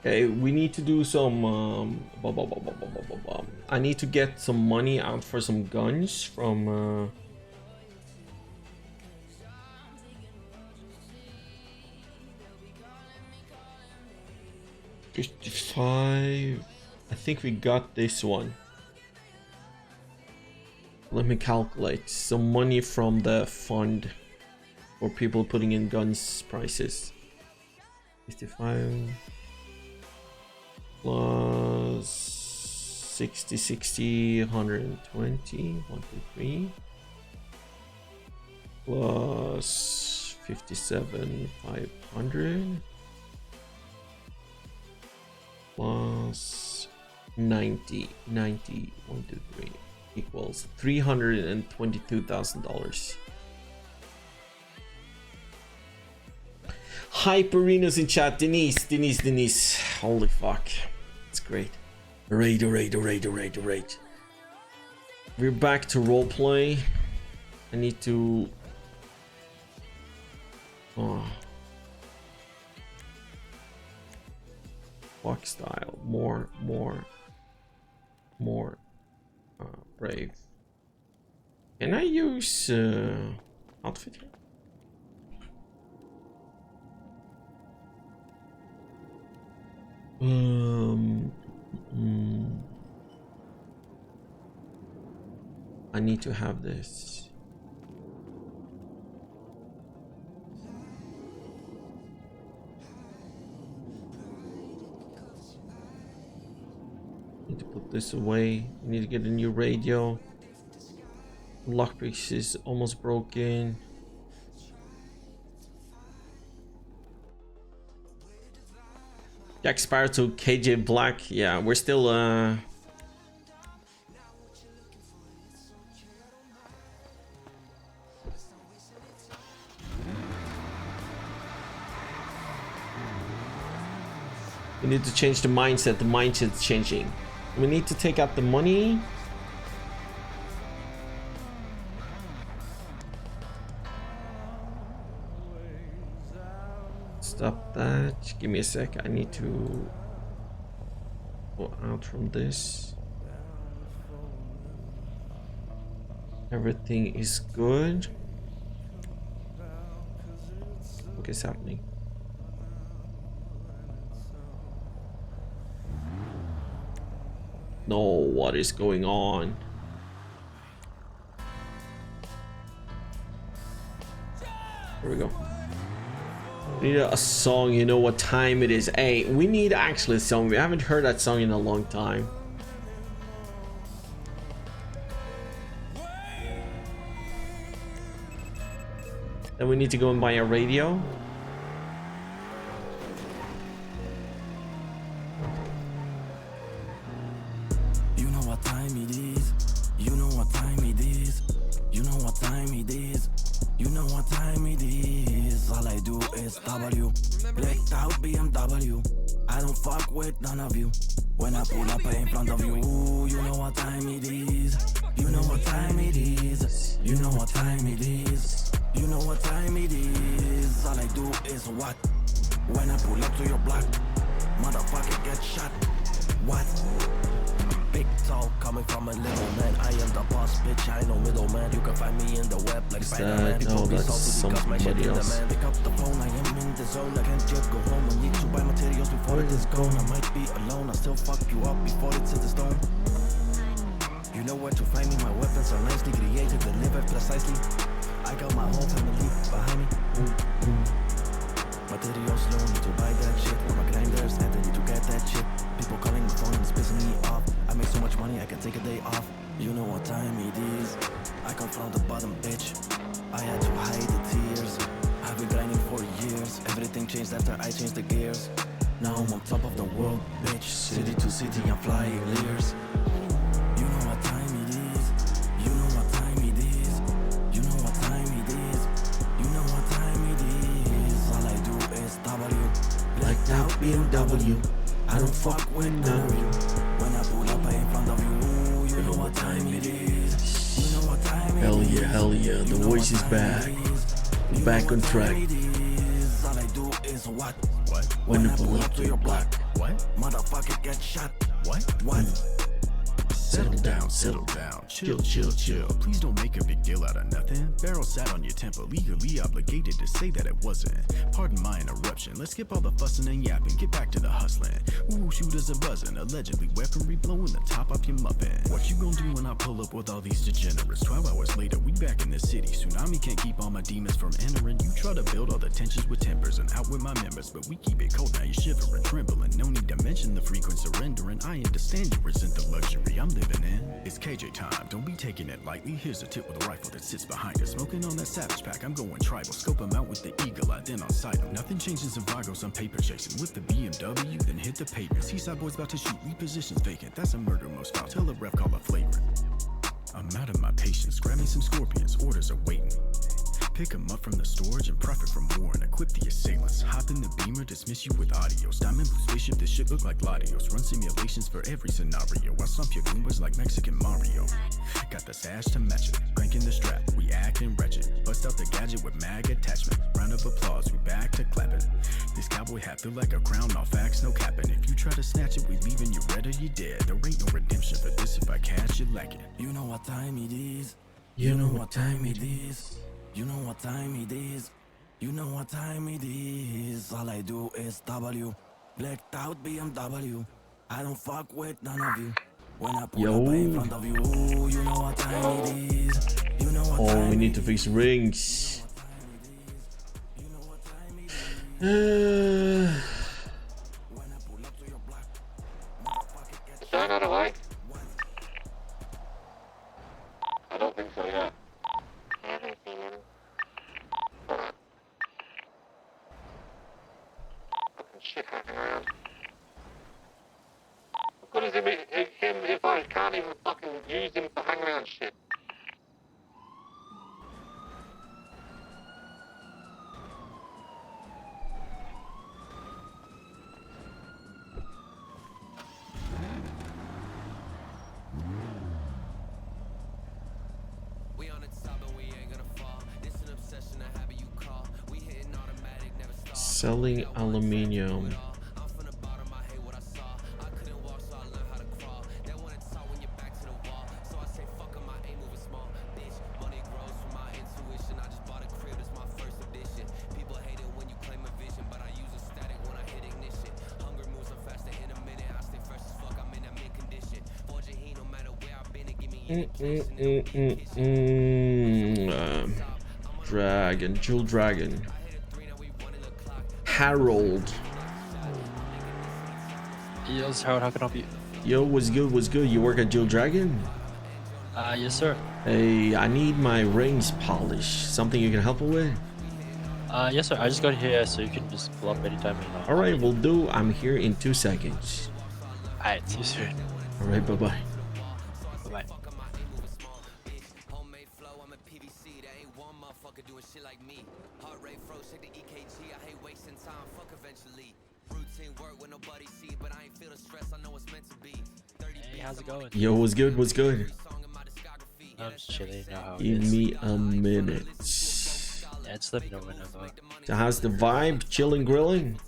Okay, we need to do some I need to get some money out for some guns from 55. I think we got this one. Let me calculate. Some money from the fund for people putting in guns prices. 55 plus 60, 60, 120, 123 plus 57, 500 plus 90, 1, 2, 3 equals $322,000. Hyperinos in chat. Denise. Holy fuck. It's great. Raid. We're back to roleplay. I need to... Walk style. More. Brave. Can I use outfit here? I need to have this. Need to put this away. Need to get a new radio. Lockpick is almost broken. Jack Sparrow to KJ Black. Yeah, we're still we need to change the mindset. The mindset's changing. We need to take out the money. Stop that. Give me a sec. I need to go out from this. Everything is good. What is happening? No, what is going on? Here we go. We need a song. You know what time it is. Hey, we need actually a song. We haven't heard that song in a long time. Then we need to go and buy a radio. You know what time it is. You know what time it is. You know what time it is. You know what time it is. All I do is W. Blacked out BMW. I don't fuck with none of you. When I pull up in front of you, you know what time it is. You know what time it is. You know what time it is. You know what time it is. All I do is what? When I pull up to your block, motherfucker get shot. What? Big talk coming from a little man. I am the boss, bitch. I know middleman. You can find me in the web like Spider-Man. No, that's somebody else. Pick up the phone. I am in the zone. I can't just go home. I need to buy materials before it is gone. I might be alone. I still fuck you up before it's in the stone. You know where to find me. My weapons are nicely created, delivered precisely. I got my whole family behind me. Materials low, need to buy that shit. For my grinders, and they need to get that shit. People calling the phone and it's pissing me off. I make so much money, I can take a day off. You know what time it is. I come from the bottom, bitch. I had to hide the tears. I've been grinding for years. Everything changed after I changed the gears. Now I'm on top of the world, bitch. City to city, I'm flying Lears. You know what time it is. You know what time it is. You know what time it is. You know what time it is. All I do is W. Blacked out BMW. I don't fuck with none of you. When I pull up in front of you, you know what time it is. You know what time it is. Hell yeah. The voice is back. Back on track. All I do is what? When I pull up to your block, What? Motherfucker get shot. What? Settle down, chill. Please don't make a big deal out of nothing. Barrel sat on your temper, legally obligated to say that it wasn't. Pardon my interruption, let's skip all the fussing and yapping, get back to the hustling. Ooh, shooters are buzzing, allegedly weaponry blowing the top off your muffin. What you gonna do when I pull up with all these degenerates? 12 hours later, we back in the city. Tsunami can't keep all my demons from entering. You try to build all the tensions with tempers and out with my members, but we keep it cold, now you shivering, trembling. No need to mention the frequent surrendering. I understand you resent the luxury I'm living in. It's KJ time, don't be taking it lightly. Here's a tip with a rifle that sits behind us. Smoking on that savage pack, I'm going tribal. Scope him out with the eagle eye, then on sight him. Nothing changes in Vagos, I'm paper chasing. With the BMW, then hit the pavement. Seaside boys about to shoot, repositions vacant. That's a murder most foul, tell a ref call a flagrant. I'm out of my patience, grab me some scorpions, orders are waiting. Pick them up from the storage and profit from war and equip the assailants. Hop in the beamer, dismiss you with audios. Diamond blue spaceship, this shit look like Latios. Run simulations for every scenario. I stomp your goombas like Mexican Mario. Got the sash to match it, cranking the strap, we acting wretched. Bust out the gadget with mag attachment. Round of applause, we back to clapping. This cowboy hat feel like a crown, all facts, no capping. If you try to snatch it, we leaving you red or you dead. There ain't no redemption for this, if I catch you lacking. You know what time it is. You know what time it is. You know what time it is. You know what time it is. All I do is W. Blacked out BMW. I don't fuck with none of you. When I pull up in front of you, you know what time it is. You know what time we need to fix rings. Is there another way? I don't think so, yeah. I haven't seen him. Fucking shit hacking around. What good is him if I can't even fucking use him for hang around shit? Selling aluminium. Dragon, Jewel Dragon. Harold. Yes, Harold, how can I help you? Yo, what's good? You work at Jewel Dragon? Yes, sir. Hey, I need my rings polished. Something you can help me with? Yes, sir. I just got here, so you can just pull up anytime you know. Alright, will do. I'm here in 2 seconds. Alright, see you soon. Alright, bye-bye. Bye-bye. Hey, how's it going? Yo, what's good? I'm just chilling. You know how it Give is. me a minute. Yeah, just let me know when I'm going. So how's the vibe? Chilling, grilling?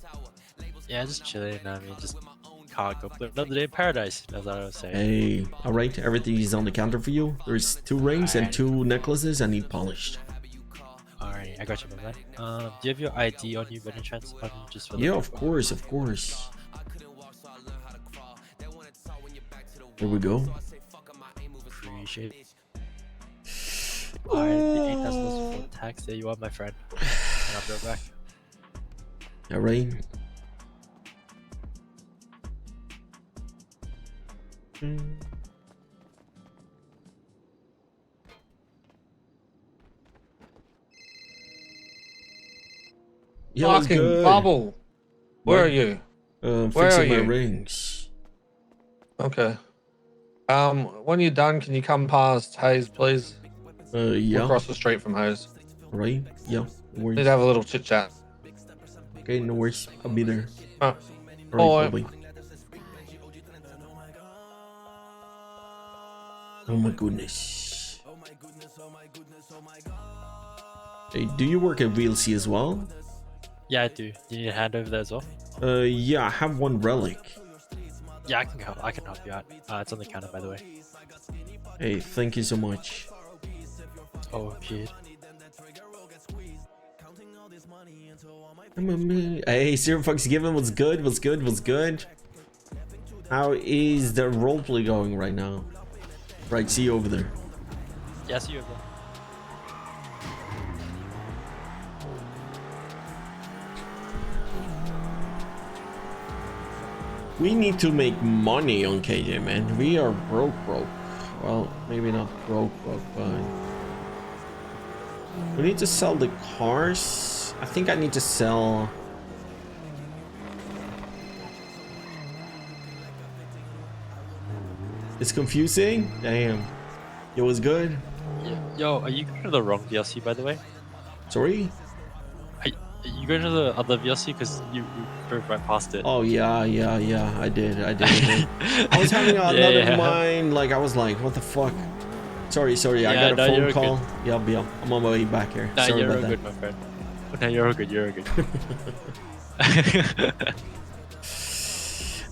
Yeah, just chilling. I mean, just can't go. Another day in paradise. That's what I was saying. Hey, alright, everything is on the counter for you. There's 2 rings and 2 necklaces I need polished. Alright, I got you, my man. Do you have your ID on you by any chance? Just for Yeah, of course. There we go. Appreciate it. Alright, the 8,000 tax. There you are, my friend. And I'll be right back. Alright. Yo, what's Fucking good? Bubble. Where What? are you? Fixing are my you? rings. Okay. When you're done, can you come past Hayes, please? We're Yeah. across the street from Hayes. Right? Yeah. No Need worries. to have a little chit chat. Okay, no worries. I'll be there. Oh, Alright, Bye. bye. Oh my goodness. Hey, do you work at VLC as well? Yeah, I do. Do you need a hand over there as well? Yeah, I have one relic. Yeah, I can help you out. It's on the counter, by the way. Hey, thank you so much. Oh, kid. Hey, Zero Fox Given, what's good? What's good? What's good? How is the roleplay going right now? Right, see you over there. Yeah, see you over there. We need to make money on KJ, man. We are broke. Well, maybe not broke, but we need to sell the cars. I think I need to sell. It's confusing. Damn. It was good. Yo, are you going to the wrong VLC, by the way? Sorry. Are you going to the other VLC because you drove right past it? Oh yeah. I did. I was having another mind. Like I was like, what the fuck? Sorry. I got a phone call. Good. Yep. I'm on my way back here. Nah, Sorry you're about all that. good, my friend. No, you're all good.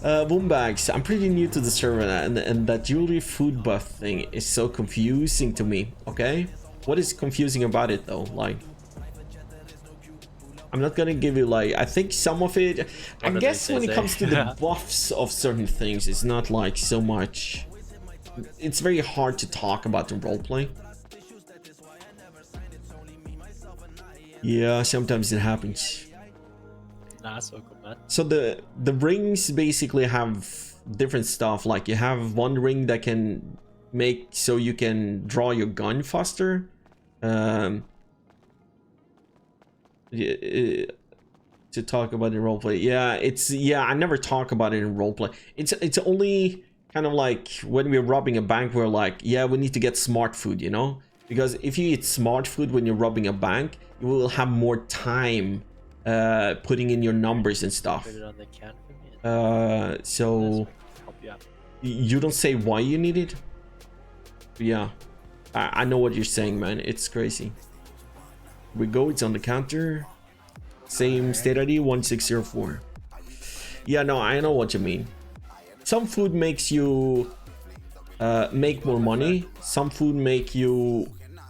Boombags, I'm pretty new to the server, and that jewelry food buff thing is so confusing to me. Okay, what is confusing about it though? Like, I'm not gonna give you like, I think some of it, I guess when it comes to the buffs of certain things, it's not like so much. It's very hard to talk about in roleplay. Yeah, sometimes it happens. Nah, so good, man. So the rings basically have different stuff. Like you have one ring that can make so you can draw your gun faster. To talk about in roleplay, I never talk about it in roleplay. It's only kind of like when we're robbing a bank, we're like, yeah, we need to get smart food, you know, because if you eat smart food when you're robbing a bank, you will have more time putting in your numbers and stuff. So you don't say why you need it. Yeah, I know what you're saying, man. It's crazy. Here we go, it's on the counter. Same state ID 1604. Yeah, no, I know what you mean. Some food makes you make more money. Some food make you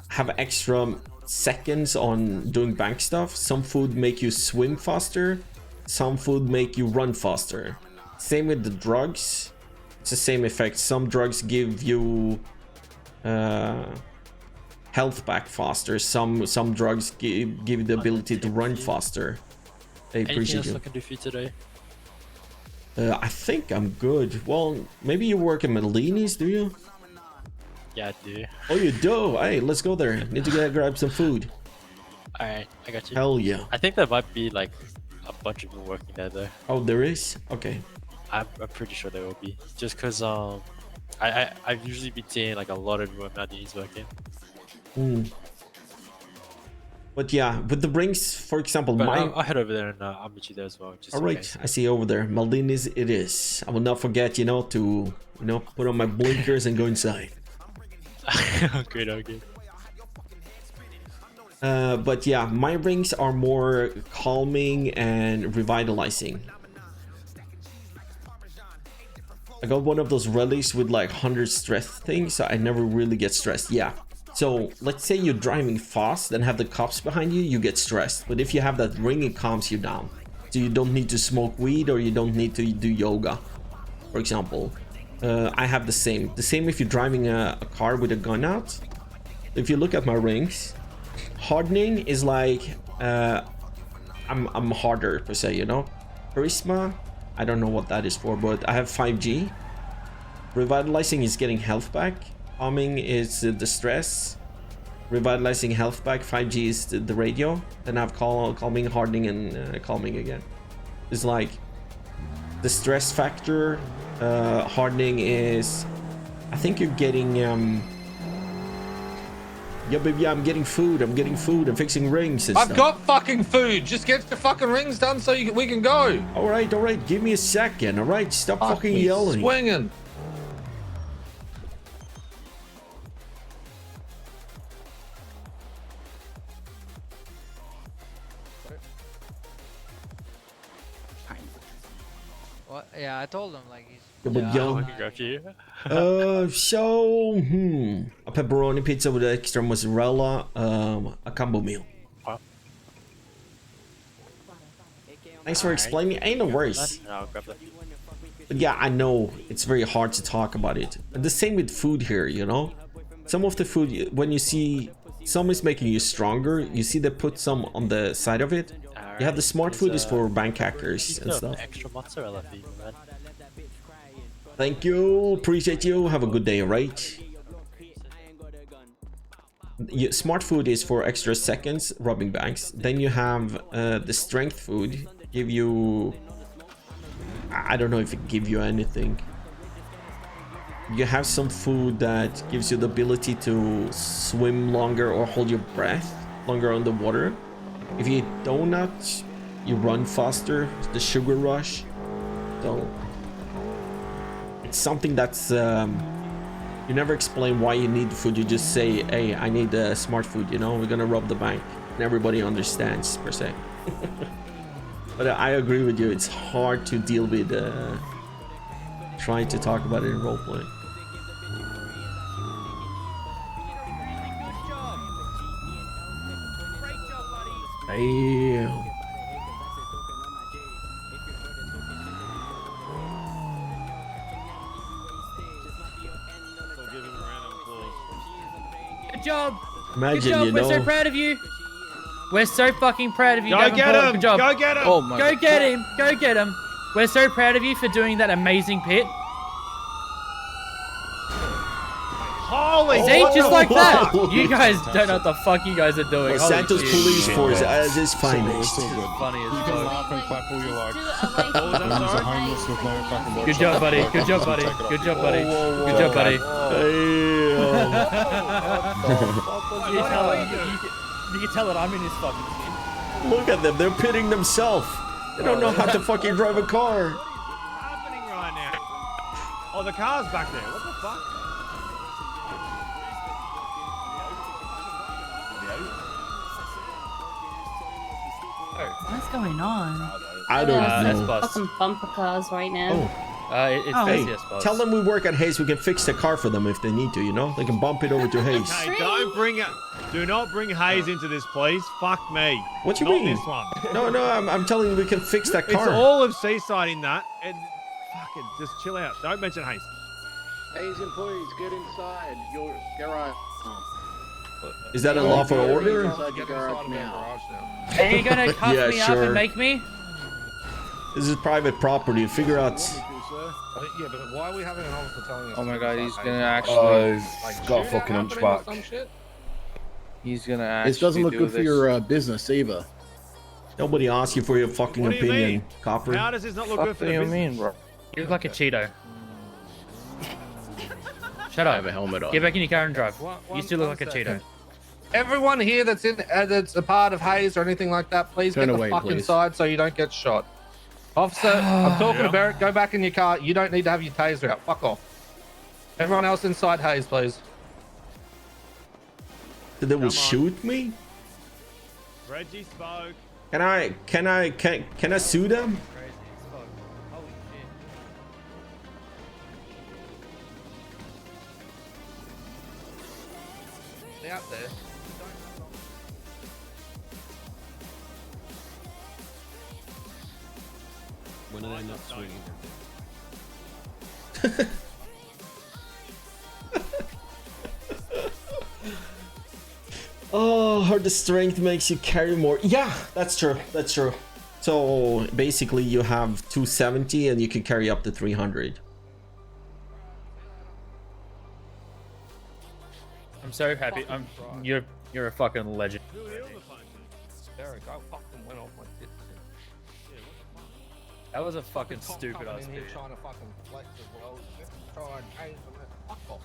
have extra seconds on doing bank stuff. Some food make you swim faster. Some food make you run faster. Same with the drugs. It's the same effect. Some drugs give you health back faster. Some drugs give you the ability to run faster. I appreciate you. Anything else I can do for you today? I think I'm good. Well, maybe you work in Mellini's, do you? Yeah, I do. Oh, you do? Hey, let's go there. Need to grab some food. Alright, I got you. Hell yeah. I think there might be like a bunch of people working there though. Oh, there is? Okay. I'm pretty sure there will be. Just cause I've usually been seeing like a lot of Mellini's working. But yeah, with the rings, for example, but I'll head over there and I'll meet you there as well. Just all right, I see you over there. Maldini's it is. I will not forget, you know, to put on my blinkers and go inside. Good, okay. But yeah, my rings are more calming and revitalizing. I got one of those relics with like 100 stress things, so I never really get stressed. Yeah. So let's say you're driving fast and have the cops behind you, you get stressed. But if you have that ring, it calms you down. So you don't need to smoke weed or you don't need to do yoga, for example. I have the same. The same if you're driving a car with a gun out. If you look at my rings, hardening is like I'm harder per se, you know. Charisma, I don't know what that is for, but I have 5G. Revitalizing is getting health back. Calming is the stress. Revitalizing health back. 5G is the radio. Then I have calming, hardening, and calming again. It's like the stress factor. Hardening is, I think you're getting yeah, baby, I'm getting food. I'm fixing rings and I've stuff. got fucking food. Just get the fucking rings done so we can go. All right. Give me a second. All right, stop fucking yelling. Swinging. Yeah, I told him like he's. Yo. I can grab you. So a pepperoni pizza with extra mozzarella, a combo meal. Wow. Thanks for explaining. Ain't no worries. I'll grab that. But yeah, I know it's very hard to talk about it. And the same with food here, you know? Some of the food, when you see some is making you stronger, you see they put some on the side of it. You have the smart food is for bank hackers and stuff. Extra mozzarella for you, man. Thank you, appreciate you. Have a good day, right? Smart food is for extra seconds, robbing banks. Then you have the strength food, give you... I don't know if it give you anything. You have some food that gives you the ability to swim longer or hold your breath longer underwater. If you eat donuts, you run faster, the sugar rush. So it's something that's you never explain why you need food. You just say, hey, I need smart food, you know, we're gonna rob the bank, and everybody understands per se. But I agree with you, it's hard to deal with trying to talk about it in roleplay. Damn. Good job. Imagine, Good job. you We're know. so proud of you. We're so fucking proud of you. Go get him! Good job. Go get him! Oh my Go get him. Go get him. We're so proud of you for doing that amazing pit. Holy See, what just the like that. fuck? You guys don't know what the fuck you guys are doing. Well, Santos shit. Police Force at his finest. Funny as You can fuck. laugh and clap all you like. What was that, When there's a sorry? homeless with no fucking watch Good job, out, buddy. like, Good job, you buddy. take it off Good your job, buddy. back. Good job, buddy. You can tell that I'm in this fucking skin. Look at them, they're pitting themselves. They don't know how to fucking drive a car. What's happening right now? Oh, the car's back there. What the fuck? What's going on? I don't That's know. bus. Some bumper cars right now. Oh, It's hey, yes, bus. tell them we work at Hayes. We can fix the car for them if they need to, you know? They can bump it over to Hayes. Hey, don't bring it. Do not bring Hayes into this, please. Fuck me. What you Not mean? this one. No, I'm telling you we can fix that It's car. all of Seaside in that. And fucking just chill out. Don't mention Hayes. Hayes employees, get inside your garage. Is that a lawful order? Inside your garage now. Are you gonna cuff Yeah, me up sure. and make me? This is private property. Figure out. Yeah, but why are we having an officer telling us? Oh my to god, do he's stuff, gonna Hayes? actually. Like, got a shootout fucking happening or hunchback. some shit? He's gonna actually. This doesn't look do good for this. your business either. Nobody asked you for your fucking What do you opinion, mean? copper. How does this not look What good for do the you business? mean, bro? You look like a Cheeto. Shut I up. have a helmet on. Get back in your car and drive. One- You still look like a one Cheeto. second. Everyone here that's that's a part of Hayes or anything like that, please Turn get away, the fuck please. inside so you don't get shot. Officer, I'm talking about go back in your car. You don't need to have your taser out. Fuck off. Everyone else inside Hayes, please. So they will on. shoot me? Reggie spoke. Can I sue them? Stay out there. When are they not swinging? Oh, heard the strength makes you carry more. Yeah, that's true. That's true. So basically you have 270 and you can carry up to 300. I'm so happy. You're a fucking legend. Derek, I fucking went off my tits. That was a fucking stupid Coming ass in here pit. trying to fucking flex as well. Just try and change them. Fuck off.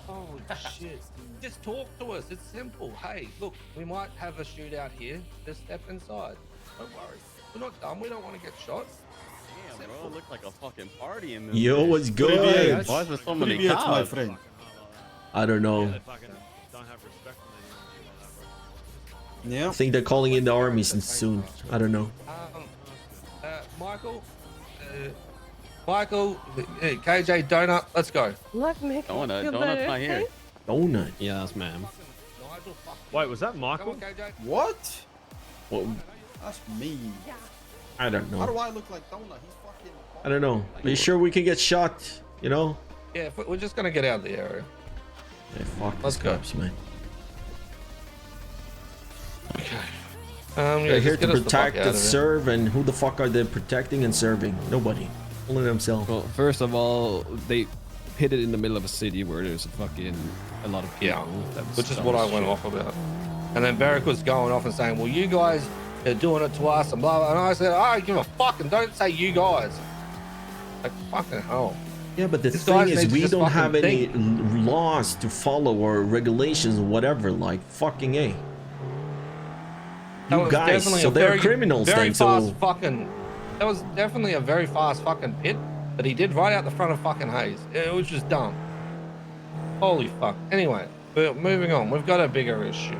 Holy shit. Just talk to us. It's simple. Hey, look, we might have a shootout here. Just step inside. Don't worry. We're not done. We don't want to get shot. Damn, bro, it looked like a fucking party in this. Yo, what's good? Why is there so many cops? I don't know. They fucking don't have respect for anyone. I think they're calling in the armies soon. I don't know. Michael, Michael, hey, KJ, Donut, let's go. Look, Mick. Donut's not here. Donut. Yes, ma'am. Nigel, fuck. Wait, was that Come Michael? on, KJ. What? Well, That's me. I don't How do know. I look like Donut? He's fucking. I don't know. Are you sure we can get shot? You know? Yeah, we're just gonna get out of the area. Hey, fuck Let's these go. cops, man. Okay. They're just here to get us the fuck protect out and of here. serve, and who the fuck are they protecting and serving? Nobody. Only themselves. Well, first of all, they hit it in the middle of a city where there's a lot of people. Yeah, that's which is dumb what I as went shit. off about. And then Barrick was going off and saying, well, you guys are doing it to us and blah, blah. And I said, I don't give a fuck and don't say you guys. Like, fucking hell. Yeah, but the These thing guys is, need to we just don't have fucking any think. laws to follow or regulations or whatever. Like, fucking A. That You was guys, definitely so a they're very, criminals very then, fast so... fucking. That was definitely a very fast fucking pit that he did right out the front of fucking Hayes. It was just dumb. Holy fuck. Anyway, we're moving on. We've got a bigger issue.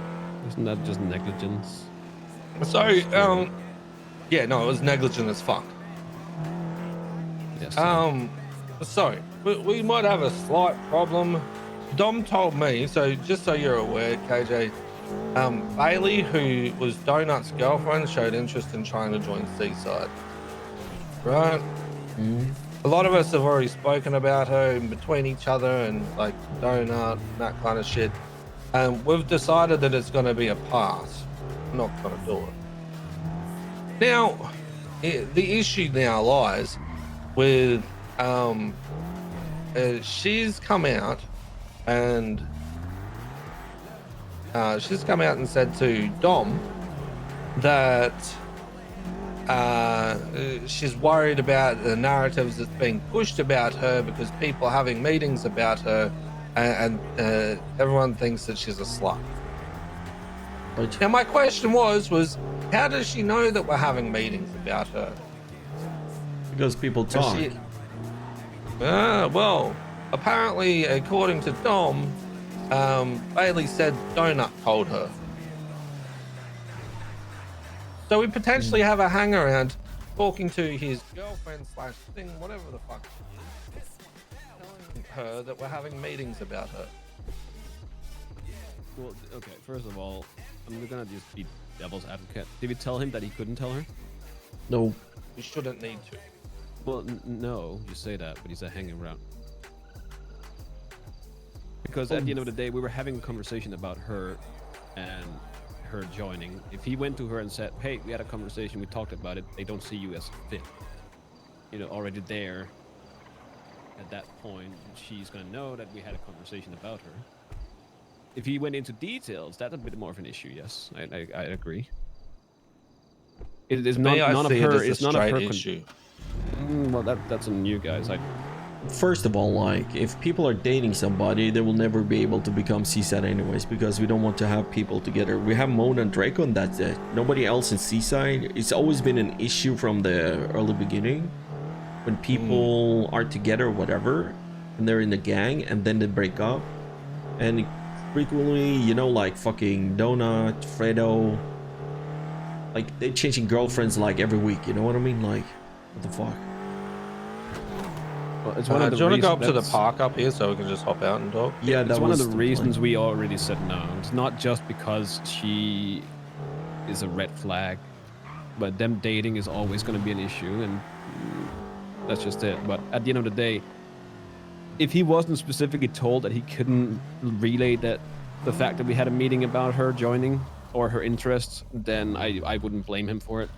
Isn't that just negligence? So, yeah, no, it was negligent as fuck. Yes. So we might have a slight problem. Dom told me, so just so you're aware, KJ, Bailey, who was Donut's girlfriend, showed interest in trying to join Seaside. Right? A lot of us have already spoken about her in between each other and like Donut and that kind of shit. And we've decided that it's going to be a pass. I'm not going to do it. Now, the issue now lies with she's come out and said to Dom that she's worried about the narratives that's being pushed about her because people are having meetings about her and everyone thinks that she's a slut. Right. Now my question was how does she know that we're having meetings about her? Because people talk. Well, apparently, according to Dom, Bailey said Donut told her. So we potentially have a hang around talking to his girlfriend slash thing, whatever the fuck, telling her that we're having meetings about her. Well, okay, first of all, I'm gonna just be devil's advocate. Did we tell him that he couldn't tell her? No. We shouldn't need to. Well, no, you say that, but he's hanging around. Because at the end of the day, we were having a conversation about her and her joining. If he went to her and said, hey, we had a conversation, we talked about it, they don't see you as a fit. You know, already there, at that point, she's gonna know that we had a conversation about her. If he went into details, that's a bit more of an issue, yes. I agree. It is not none of her. It's none of her issue. Well, that's on you guys. First of all, like, if people are dating somebody, they will never be able to become Seaside anyways, because we don't want to have people together. We have Mona and Draco, and that's it. Nobody else in Seaside. It's always been an issue from the early beginning. When people are together or whatever, and they're in the gang, and then they break up. And frequently, you know, like fucking Donut, Fredo, like, they're changing girlfriends like every week, you know what I mean? Like, what the fuck? Well, it's one of the do you want to go up to the reasons- park up here so we can just hop out and talk? Yeah, It's that one of was the the reasons plan. we already said no. It's not just because she is a red flag, but them dating is always going to be an issue, and that's just it. But at the end of the day, if he wasn't specifically told that he couldn't relay that the fact that we had a meeting about her joining or her interests, then I wouldn't blame him for it.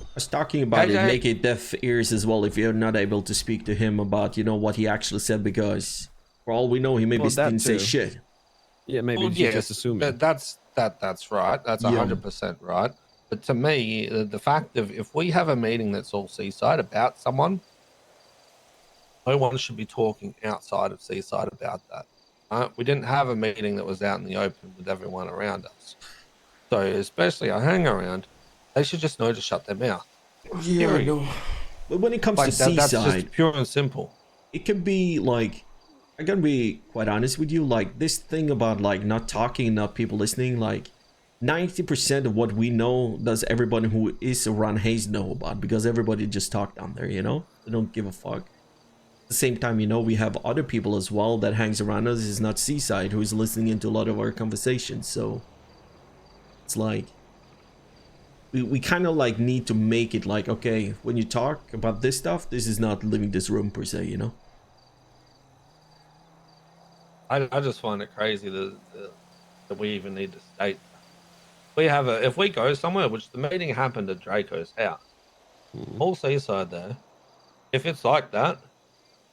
I was talking about it, KJ. make it deaf ears as well if you're not able to speak to him about, you know, what he actually said, because for all we know, he maybe Well, that didn't say too. shit. Yeah, maybe Well, he's yes, just assuming. that's right. That's Yeah. 100% right. But to me, the fact of if we have a meeting that's all Seaside about someone, no one should be talking outside of Seaside about that. We didn't have a meeting that was out in the open with everyone around us. So especially a hang around, they should just know to shut their mouth. Yeah, I know. But when it comes Like to that's Seaside, just pure and simple. it can be like, I gotta be quite honest with you, like this thing about like not talking, not people listening, like 90% of what we know does everybody who is around Hayes know about, because everybody just talk down there, you know? They don't give a fuck. the same time, you know, we have other people as well that hangs around us. Is not Seaside, who is listening into a lot of our conversations. So it's like we kind of like need to make it like, okay, when you talk about this stuff, this is not leaving this room per se, you know. I just find it crazy that we even need to state that. We have if we go somewhere, which the meeting happened at Draco's house, all Seaside there. If it's like that,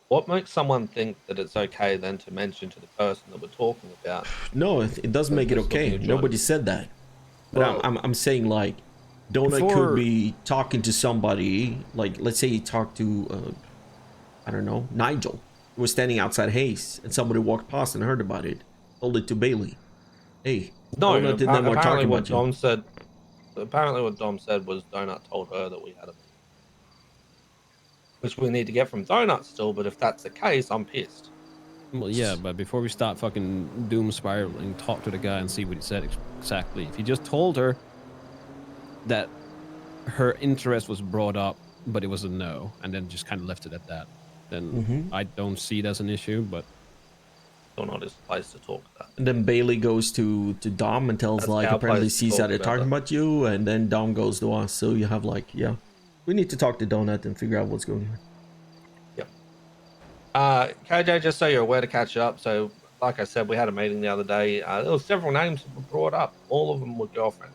what makes someone think that it's okay then to mention to the person that we're talking about? No, it does make it okay. Nobody said that. But Well, I'm saying like, Donut could be talking to somebody, like let's say he talked to I don't know, Nigel, who was standing outside Hayes, and somebody walked past and heard about it, told it to Bailey. Hey, no, Donut and them were apparently talking what about you. Dom said. Apparently, what Dom said was Donut told her that we had a meeting, which we need to get from Donut still. But if that's the case, I'm pissed. Well, yeah, but before we start fucking doom spiraling, talk to the guy and see what he said exactly. If he just told her that her interest was brought up, but it was a no, and then just kind of left it at that, then I don't see it as an issue. But Donut is the place to talk that. And then Bailey goes to Dom and tells That's like, our apparently place to Seaside talk are about talking that. about you, and then Dom goes to us. So you have like, yeah, we need to talk to Donut and figure out what's going on. KJ, just so you're aware to catch up. So, like I said, we had a meeting the other day. There were several names that were brought up. All of them were girlfriend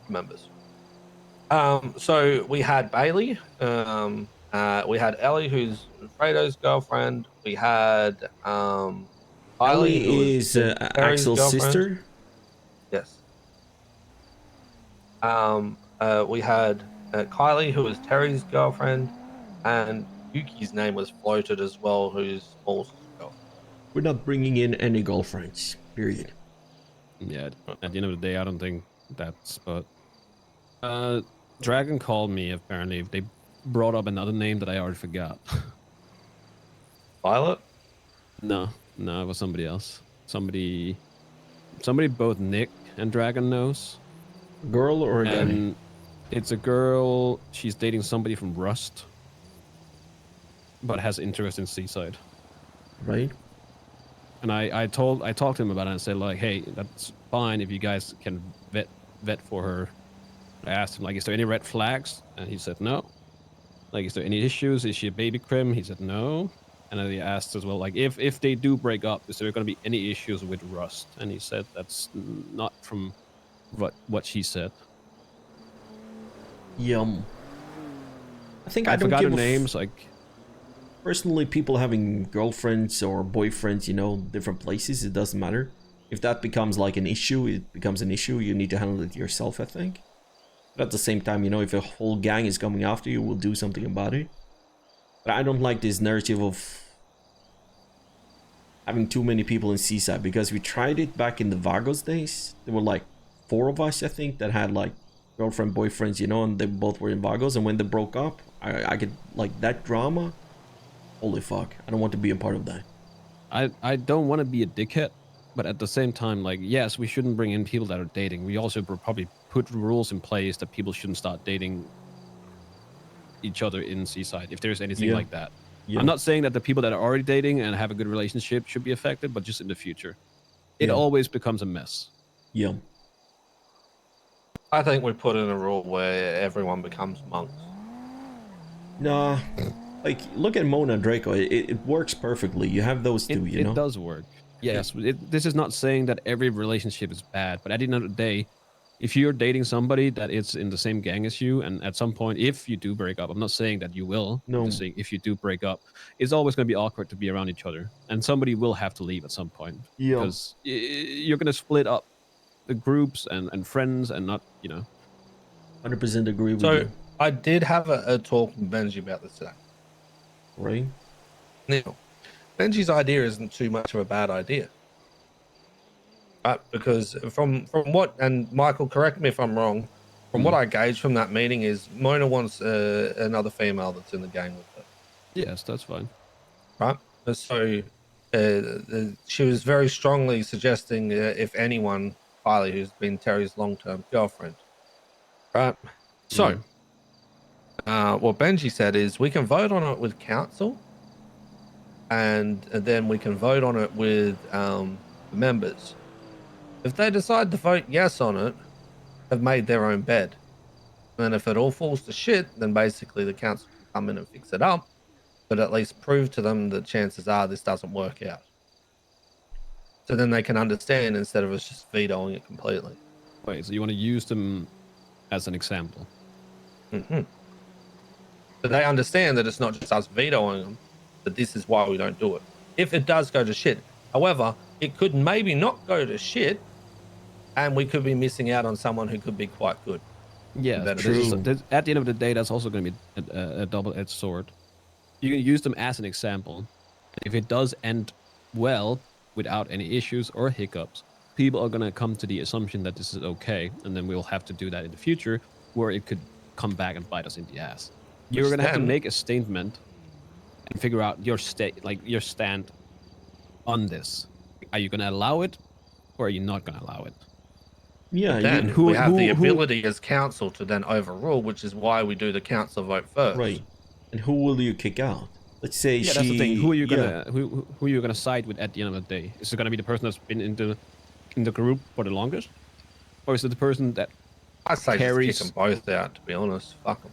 members. So we had Bailey. We had Ellie, who's Fredo's girlfriend. We had Kylie, who Ellie was is Terry's Axel's girlfriend. sister. Yes. We had Kylie, who was Terry's girlfriend, and Yuki's name was floated as well, who's Paul's girlfriend. We're not bringing in any girlfriends, period. yeah, at the end of the day, I don't think that's. But Dragon called me. Apparently, they brought up another name that I already forgot. Violet? No, it was somebody else. Somebody both Nick and Dragon knows. Girl or a guy? And it's a girl. She's dating somebody from Rust, but has interest in Seaside. Right. And I talked to him about it and said like, hey, that's fine if you guys can vet for her. I asked him like, is there any red flags? And he said no. Like, is there any issues? Is she a baby crim? He said no. And then he asked as well, like, if they do break up, is there going to be any issues with Rust? And he said that's not from what she said. Yum. I think I I don't forgot give her names. Like, personally, people having girlfriends or boyfriends, you know, different places, it doesn't matter. If that becomes like an issue, it becomes an issue. You need to handle it yourself, I think. But at the same time, you know, if a whole gang is coming after you, we'll do something about it. But I don't like this narrative of having too many people in Seaside, because we tried it back in the Vagos days. There were like 4 of us, I think, that had like girlfriend, boyfriends, you know, and they both were in Vagos. And when they broke up, I could, like, that drama. Holy fuck, I don't want to be a part of that. I don't want to be a dickhead, but at the same time, like, yes, we shouldn't bring in people that are dating. We also probably put rules in place that people shouldn't start dating each other in Seaside, if there's anything like that. Yeah. I'm not saying that the people that are already dating and have a good relationship should be affected, but just in the future. It always becomes a mess. Yeah. I think we put in a rule where everyone becomes monks. Nah. Like, look at Mona and Draco. It works perfectly. You have those two, you know? It does work. Yes. This is not saying that every relationship is bad, but at the end of the day, if you're dating somebody that is in the same gang as you, and at some point, if you do break up, I'm not saying that you will. No. I'm just saying if you do break up, it's always going to be awkward to be around each other. And somebody will have to leave at some point. Yeah. Because you're going to split up the groups and friends and not, you know. 100% agree with you. So, I did have a talk with Benji about this today. Right. Now, Benji's idea isn't too much of a bad idea. Right? Because from what, and Michael, correct me if I'm wrong, from what I gauged from that meeting is Mona wants another female that's in the gang with her. Yes, that's fine. Right? So she was very strongly suggesting, if anyone, Kylie, who's been Terry's long-term girlfriend. Right? So, what Benji said is we can vote on it with council, and then we can vote on it with the members. If they decide to vote yes on it, they've made their own bed. And if it all falls to shit, then basically the council can come in and fix it up, but at least prove to them that chances are this doesn't work out. So then they can understand instead of us just vetoing it completely. Wait, so you want to use them as an example? Mm-hmm. So they understand that it's not just us vetoing them, that this is why we don't do it. If it does go to shit. However, it could maybe not go to shit, and we could be missing out on someone who could be quite good. Yeah, That's true. true. At the end of the day, that's also going to be a double-edged sword. You can use them as an example. If it does end well, without any issues or hiccups, people are going to come to the assumption that this is okay, and then we'll have to do that in the future, where it could come back and bite us in the ass. You're going to have to make a statement and figure out your your stand on this. Are you going to allow it, or are you not going to allow it? Yeah, then we have the ability as council to then overrule, which is why we do the council vote first. Right. And who will you kick out? Let's say that's the thing. Who are you gonna who are you gonna side with at the end of the day? Is it gonna be the person that's been in the group for the longest, or is it the person that I say carries... just kick them both out? To be honest, fuck them.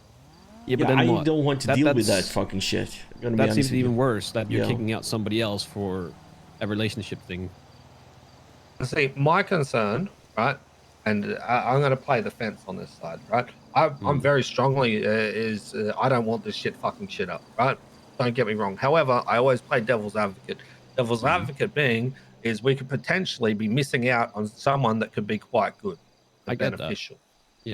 Yeah, but then I what? don't want to deal with that fucking shit. That seems even worse. That you're kicking out somebody else for a relationship thing. See, my concern, right, and I'm going to play the fence on this side, right? I'm very strongly I don't want this fucking shit up, right? Don't get me wrong. However, I always play devil's advocate. Devil's advocate being is we could potentially be missing out on someone that could be quite good and beneficial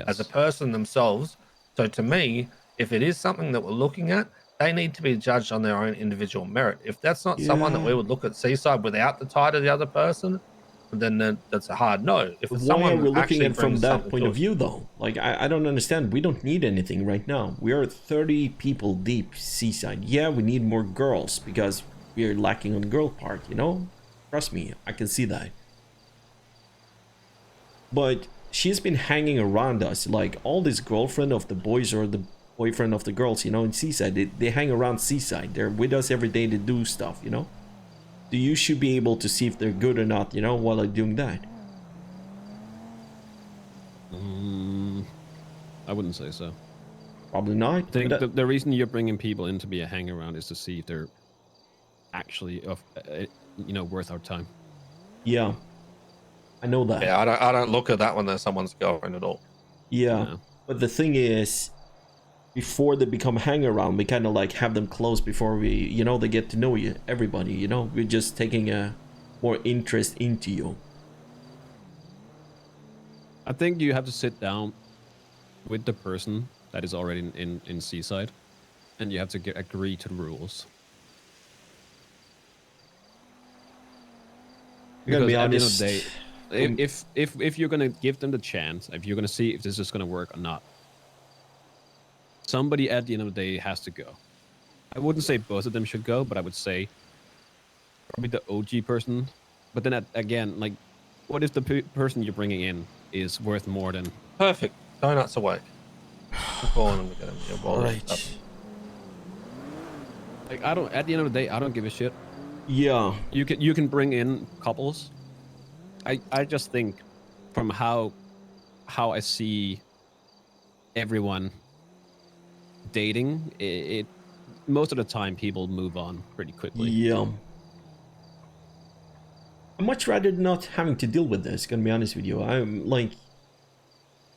as a person themselves. So to me, if it is something that we're looking at, they need to be judged on their own individual merit. If that's not someone that we would look at Seaside without the tie to the other person, then that's a hard no. If it's Why are we looking at it from that point of view, though? Like, I don't understand. We don't need anything right now. We are 30 people deep, Seaside. Yeah, we need more girls because we are lacking on the girl part, you know? Trust me, I can see that. But she's been hanging around us. Like, all this girlfriend of the boys or the boyfriend of the girls, you know, in Seaside. They hang around Seaside. They're with us every day to do stuff, you know? You should be able to see if they're good or not, you know, while they're doing that. I wouldn't say so. Probably not. I think the reason you're bringing people in to be a hang around is to see if they're actually worth our time. Yeah, I know that. Yeah, I don't look at that when they're someone's girlfriend at all. Yeah, no. But the thing is, before they become hang around, we kind of like have them close before we, you know, they get to know you, everybody, you know. We're just taking a more interest into you. I think you have to sit down with the person that is already in Seaside, and you have to agree to the rules. Because be at the end of honest, the day, if you're gonna give them the chance, if you're gonna see if this is gonna work or not, somebody at the end of the day has to go. I wouldn't say both of them should go, but I would say probably the OG person. But then again, like, what if the person you're bringing in is worth more than... Perfect. Donuts away. I'm calling them to get them your wallet. Right. Like, I don't. At the end of the day, I don't give a shit. Yeah. You can bring in couples. I just think from how I see everyone dating, it most of the time people move on pretty quickly. Yeah. I'd much rather not having to deal with this, gonna be honest with you. I'm like,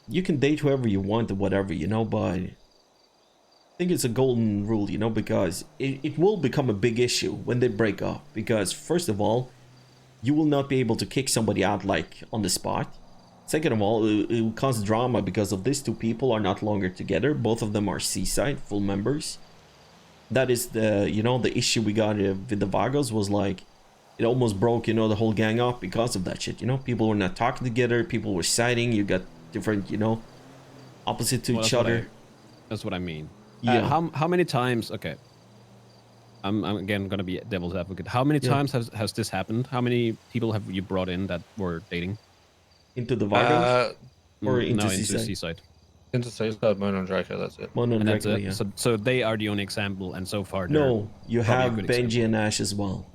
you can date whoever you want or whatever, you know, but I think it's a golden rule, you know, because it will become a big issue when they break up. Because first of all, you will not be able to kick somebody out like on the spot. Second of all, it will cause drama because of these two people are not longer together. Both of them are Seaside full members. That is the, you know, the issue we got with the Vagos was like, it almost broke, you know, the whole gang up because of that shit, you know. People were not talking together, people were siding, you got different, you know, opposite to each other. That's what I mean. Yeah. How many times, okay, I'm again gonna be devil's advocate. How many times has this happened? How many people have you brought in that were dating? Into the Vagos? Or into no, Seaside? into Seaside. Interseaside, Mono and Draco, that's it. Mono and And that's Draco, it. yeah. So they are the only example, and so far No, you probably a have good Benji example. and Ash as well.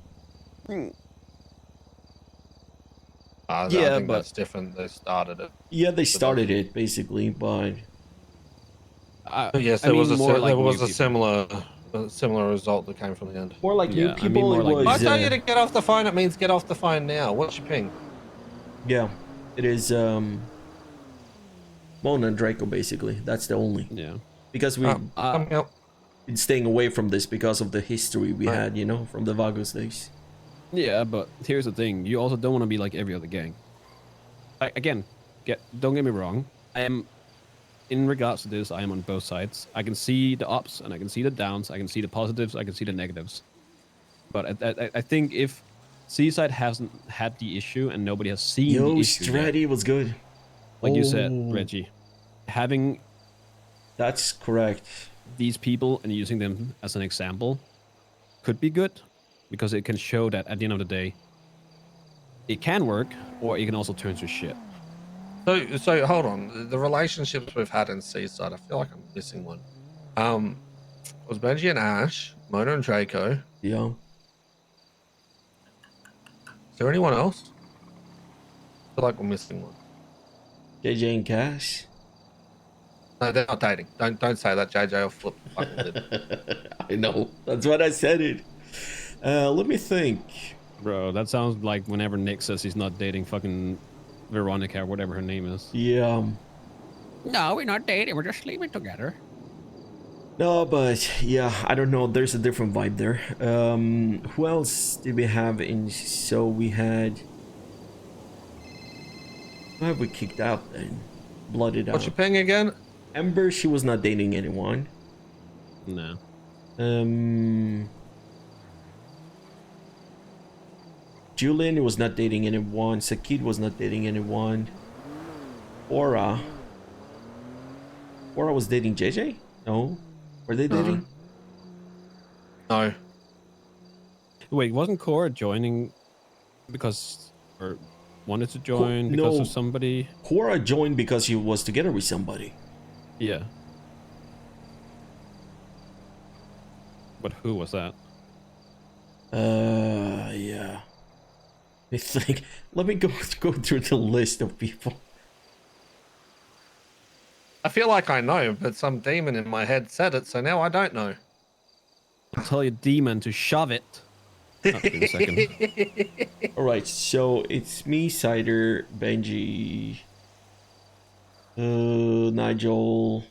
I Yeah, think but- that's different. They started it. Yeah, they started it basically, but Yes, I there mean, was a more like there was new a people. similar result that came from the end. more like new Yeah, I mean, people. more It like was. I tell you to get off the phone. It means get off the phone now. What's your ping? Yeah, it is. Mono and Draco basically. That's the only. Yeah. Because we've Coming up. been staying away from this because of the history we Right. had, you know, from the Vagos days. Yeah, but here's the thing: you also don't want to be like every other gang. Again, don't get me wrong. I am, in regards to this, I am on both sides. I can see the ups and I can see the downs. I can see the positives. I can see the negatives. But I think if Seaside hasn't had the issue and nobody has seen Yo, the issue yet, Stratty was good. like you said, Oh. Reggie, having That's correct. these people and using them as an example could be good, because it can show that at the end of the day, it can work, or it can also turn to shit. So hold on. The relationships we've had in Seaside, I feel like I'm missing one. It was Benji and Ash, Mono and Draco. Yeah. Is there anyone else? I feel like we're missing one. JJ and Cash. No, they're not dating. Don't say that, JJ. I'll flip the fucking lid. I know. That's what I said it. Let me think. Bro, that sounds like whenever Nick says he's not dating fucking Veronica or whatever her name is. Yeah. No, we're not dating. We're just sleeping together. No, but yeah, I don't know. There's a different vibe there. Who else did we have in? So we had. Who have we kicked out then? Blooded What's out. your ping again? Ember, she was not dating anyone. No. Julian was not dating anyone. Sakid was not dating anyone. Aura was dating JJ? No. Were they dating? No. Wait, wasn't Cora joining because, or wanted to join because no. of somebody? Cora joined because she was together with somebody. Yeah. But who was that? Yeah. I think. Let me go through the list of people. I feel like I know, but some demon in my head said it, so now I don't know. I'll tell your demon to shove it. Oh, wait a second. Alright, so it's me, Cider, Benji, Nigel,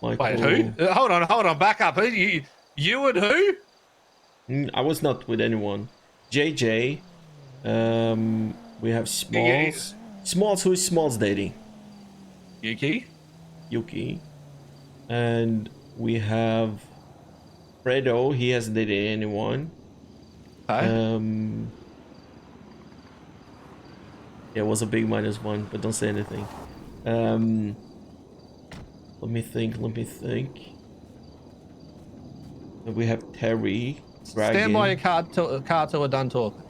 Michael. Wait, who? Hold on, back up. Who? You and who? I was not with anyone. JJ. We have Smalls. Smalls, who is Smalls dating? Yuki. And we have Fredo, he hasn't dated anyone. Hi. Yeah, it was a big -1, but don't say anything. Let me think. And we have Terry. Dragon. Stand by your car till we're done talking.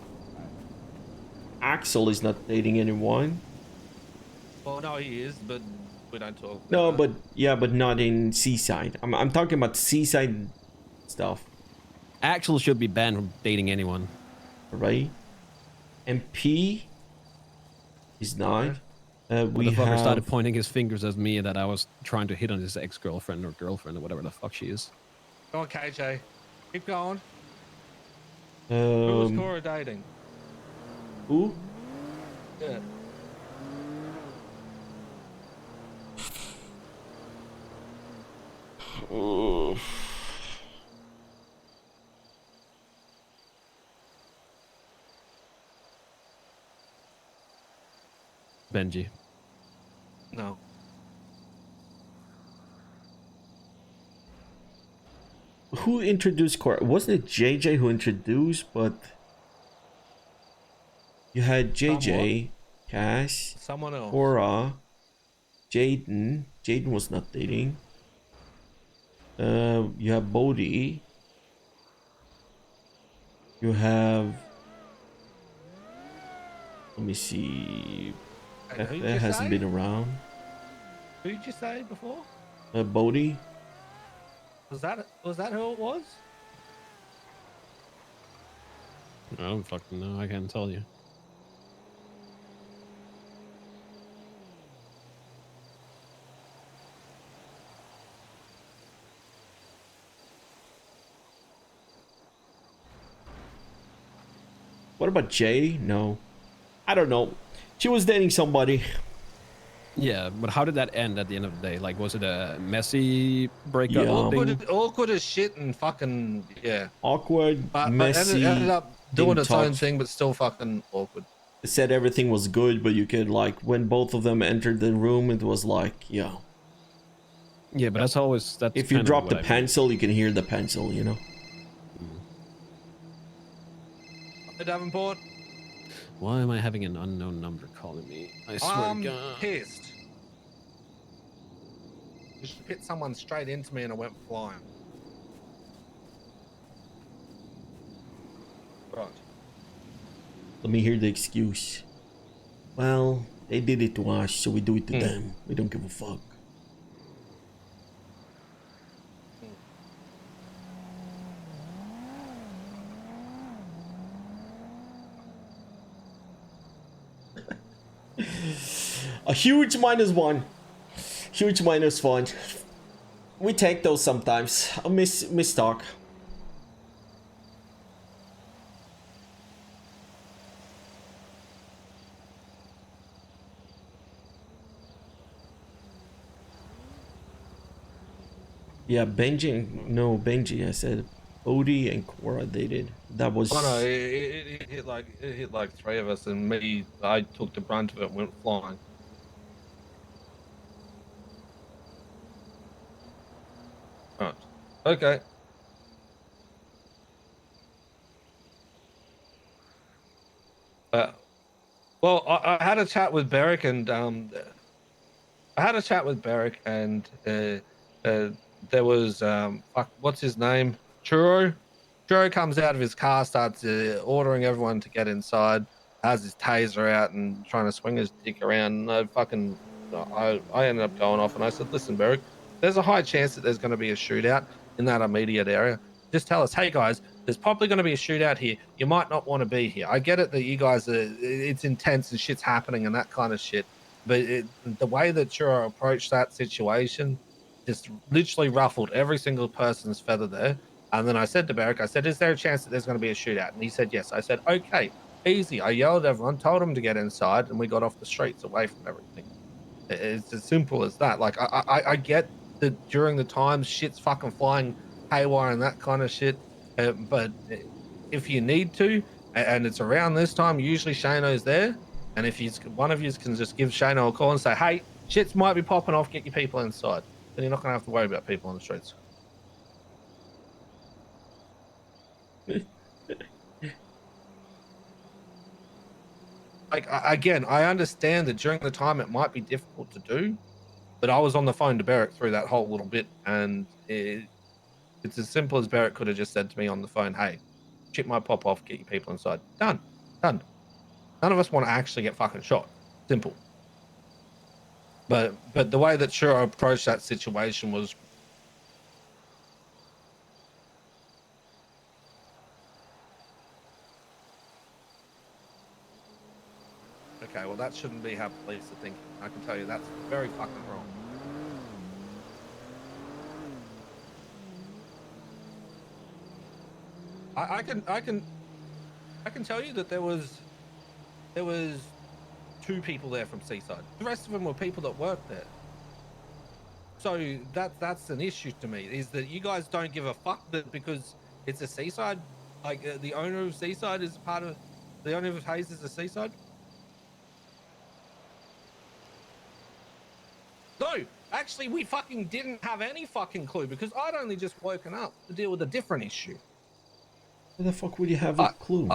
Axel is not dating anyone. Well, no, he is, but we don't talk. No, but yeah, but not in Seaside. I'm talking about Seaside stuff, Axel should be banned from dating anyone. right? And P is not. We Motherfucker have. started pointing his fingers at me that I was trying to hit on his ex-girlfriend or girlfriend or whatever the fuck she is. Go on, KJ. Keep going. Who was Um, Cora dating? who? Yeah. Benji. No. Who introduced Cora? Wasn't it JJ who introduced? But you had JJ, Cash, Someone else. Cora, Jaden. Jaden was not dating. You have Bodhi. You have. Let me see. Hey, who'd That you hasn't say? been around. Who did you say before? Bodhi. Was that who it was? I don't fucking know. I can't tell you. What about Jay? No. I don't know. She was dating somebody. Yeah, but how did that end at the end of the day? Like, was it a messy breakup Yeah. thing? Awkward as shit and fucking yeah. Awkward, But messy. ended up doing didn't its own talk. thing, but still fucking awkward. It said everything was good, but you could like when both of them entered the room, it was like, yeah. Yeah, but that's always that's. If you kind of drop what the I mean. pencil, you can hear the pencil, you know. Hey, Davenport. Why am I having an unknown number calling me? I swear to God. I'm pissed. Just hit someone straight into me and I went flying. Right. Let me hear the excuse. Well, they did it to us, so we do it to them. We don't give a fuck. A huge -1. Huge -1. We take those sometimes. A miss talk. Yeah, Benji, I said Odie and Cora dated. That was... Oh no, it hit like 3 of us, and me, I took the brunt of it and went flying. Right. Okay. Well, I had a chat with Beric, and there was what's his name? Churro. Churro comes out of his car, starts ordering everyone to get inside, has his taser out and trying to swing his dick around. And I ended up going off, and I said, "Listen, Beric, there's a high chance that there's going to be a shootout in that immediate area. Just tell us, hey guys, there's probably going to be a shootout here. You might not want to be here. I get it that you guys it's intense and shit's happening and that kind of shit, but the way that Churro approached that situation just literally ruffled every single person's feather there." And then I said to Beric, I said, "Is there a chance that there's going to be a shootout?" And he said, "Yes." I said, "Okay, easy." I yelled at everyone, told them to get inside, and we got off the streets away from everything. It's as simple as that. Like, I get that during the times shit's fucking flying haywire and that kind of shit, but if you need to, and it's around this time, usually Shano's there, and if one of you can just give Shano a call and say, "Hey, shits might be popping off, get your people inside," then you're not going to have to worry about people on the streets. Like, again, I understand that during the time it might be difficult to do, but I was on the phone to Beric through that whole little bit, and it's as simple as Beric could have just said to me on the phone, "Hey, shit might pop off, get your people inside." Done. None of us want to actually get fucking shot. Simple. But the way that Shuro approached that situation was... Okay, well, that shouldn't be how police are thinking. I can tell you that's very fucking wrong. I can tell you that there was 2 people there from Seaside. The rest of them were people that worked there. So that's an issue to me, is that you guys don't give a fuck that because it's a Seaside, like the owner of Seaside is part of the owner of Hayes is a Seaside. No, actually, we fucking didn't have any fucking clue because I'd only just woken up to deal with a different issue. Where the fuck would you have a clue?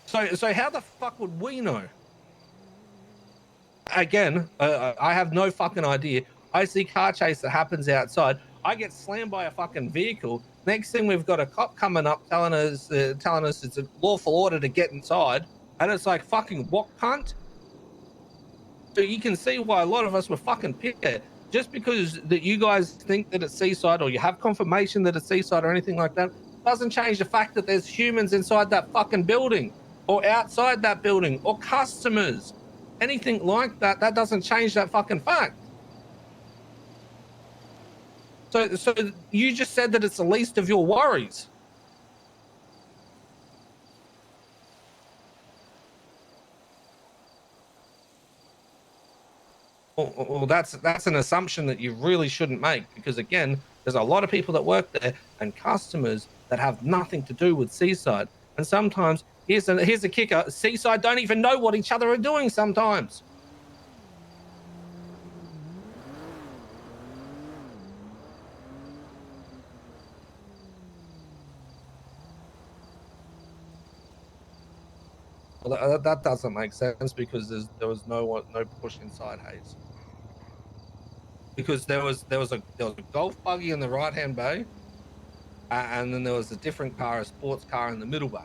So how the fuck would we know? Again, I have no fucking idea. I see car chase that happens outside. I get slammed by a fucking vehicle. Next thing, we've got a cop coming up telling us it's a lawful order to get inside, and it's like, fucking what, cunt? So you can see why a lot of us were fucking pissed. just because that you guys think that it's seaside or you have confirmation that it's seaside or anything like that, doesn't change the fact that there's humans inside that fucking building or outside that building or customers, anything like that. That doesn't change that fucking fact. So you just said that it's the least of your worries. Well, that's an assumption that you really shouldn't make, because again, there's a lot of people that work there and customers that have nothing to do with Seaside. And sometimes here's a kicker: Seaside don't even know what each other are doing sometimes. Well, that doesn't make sense, because there was no push inside Hayes. Because there was a golf buggy in the right hand bay, and then there was a different car, a sports car, in the middle bay.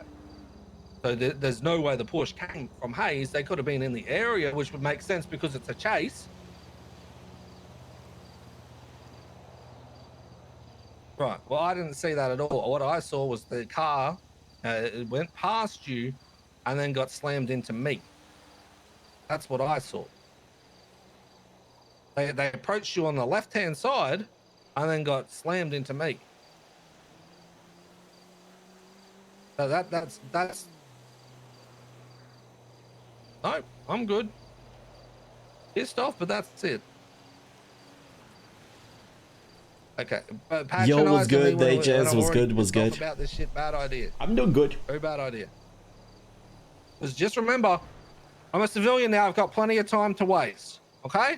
So there's no way the push came from Hayes. They could have been in the area, which would make sense because it's a chase. Right. Well, I didn't see that at all. What I saw was the car it went past you and then got slammed into me. That's what I saw. They approached you on the left-hand side and then got slammed into me. So that's no, I'm good. Pissed off, but that's it. Okay, but Yo, was good, me Jazz, was good, was good. About this shit, bad idea. I'm doing good. Very bad idea. Because just remember, I'm a civilian now. I've got plenty of time to waste. Okay.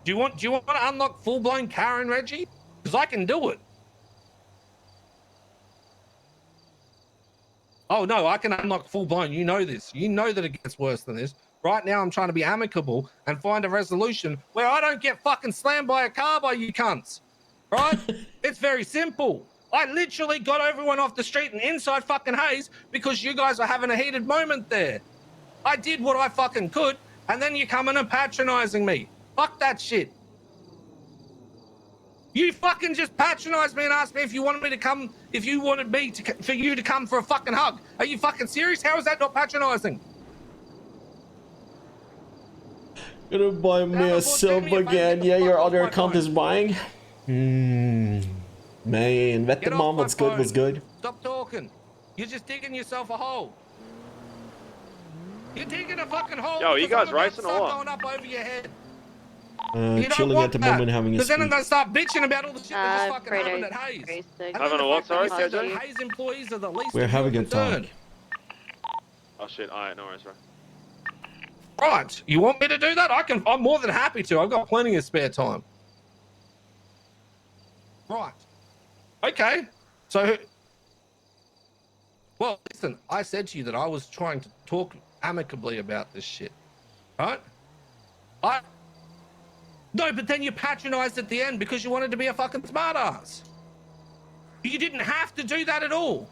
Do you want to unlock full-blown Karen, Reggie? Because I can do it. Oh no, I can unlock full-blown. You know this. You know that it gets worse than this. Right now, I'm trying to be amicable and find a resolution where I don't get fucking slammed by a car by you cunts. Right? It's very simple. I literally got everyone off the street and inside fucking Hayes because you guys were having a heated moment there. I did what I fucking could, and then you come in and patronizing me. Fuck that shit. You fucking just patronized me and asked me if you wanted me to come, if you wanted me to, for you to come for a fucking hug. Are you fucking serious? How is that not patronizing? Gonna buy me a sub again. Yeah, your other account is buying. Man, vet the mom. What's good? Was good. Stop talking. You're just digging yourself a hole. You're digging a fucking hole. Yo, you guys racing or what? Going up over your head. Chilling at the moment, having a Because then I'm speak. gonna start bitching about all the shit that just fucking happened at Hayes. Having a what? Sorry, KJ? Hayes employees are the least. We're having a concern. talk. Oh shit! Alright, no worries, bro. Right, you want me to do that? I'm more than happy to. I've got plenty of spare time. Right. Okay. So, well, listen, I said to you that I was trying to talk amicably about this shit. Right? No, but then you patronized at the end because you wanted to be a fucking smartass. You didn't have to do that at all.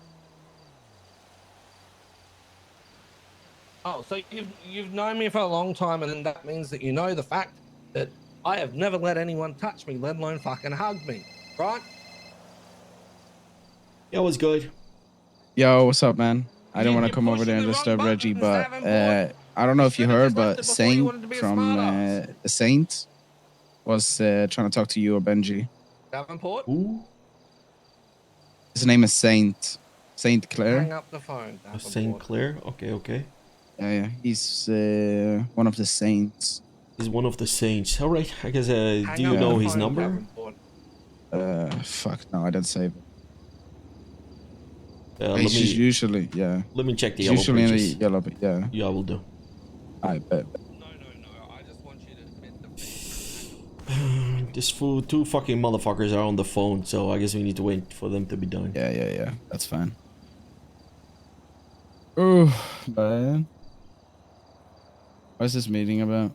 Oh, so you've known me for a long time, and then that means that you know the fact that I have never let anyone touch me, let alone fucking hug me, right? Yeah, was good. Yo, what's up, man? I didn't want to come over there and disturb Reggie, but I don't know if you heard, but Saint from the Saints was trying to talk to you or Benji. Davenport? Ooh. His name is Saint Clair. Hang up the phone. Saint Clair. Okay, okay. Yeah. He's one of the Saints. He's one of the saints. All right. I guess. Do you know his number? Fuck no, I didn't save it. Let me usually, yeah. Let me check the It's yellow usually pages. in the yellow, yeah. Yeah, I will do. I bet. No. I just want you to admit the This fool, two fucking motherfuckers are on the phone, so I guess we need to wait for them to be done. Yeah. That's fine. Oh, man. What's this meeting about?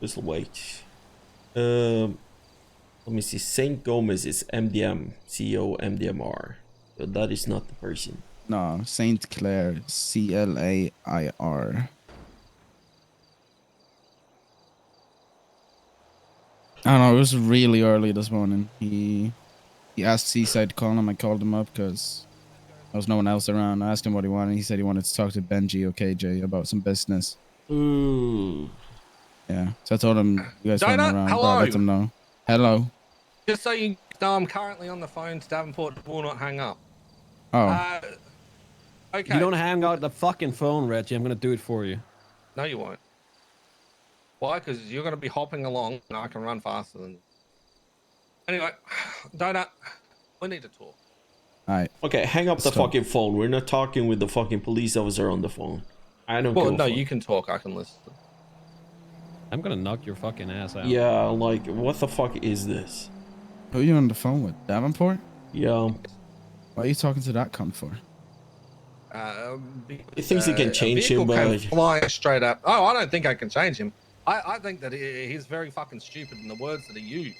Just wait. Let me see. Saint Gomez is MDM, CEO MDMR. So that is not the person. No, Saint Clair. Clair. I don't know. It was really early this morning. He asked Seaside to call him. I called him up because there was no one else around. I asked him what he wanted. He said he wanted to talk to Benji or KJ about some business. Ooh. Yeah. So I told him you guys weren't Donut, around. hello. But I let them know. Hello. Just so you know, I'm currently on the phone to Davenport. Will not hang up. Oh. Okay. You don't hang out the fucking phone, Reggie. I'm gonna do it for you. No, you won't. Why? Because you're going to be hopping along and I can run faster than you. Anyway, Donut, we need to talk. All right. Okay, hang up the Stop. fucking phone. We're not talking with the fucking police officer on the phone. I don't Well, give a no, fuck. you can talk. I can listen. I'm gonna knock your fucking ass out. Yeah, like, what the fuck is this? Who are you on the phone with? Davenport? Yeah. Why are you talking to that cunt for? He thinks he can change him, came but... flying straight up. Oh, I don't think I can change him. I think that he's very fucking stupid in the words that he used.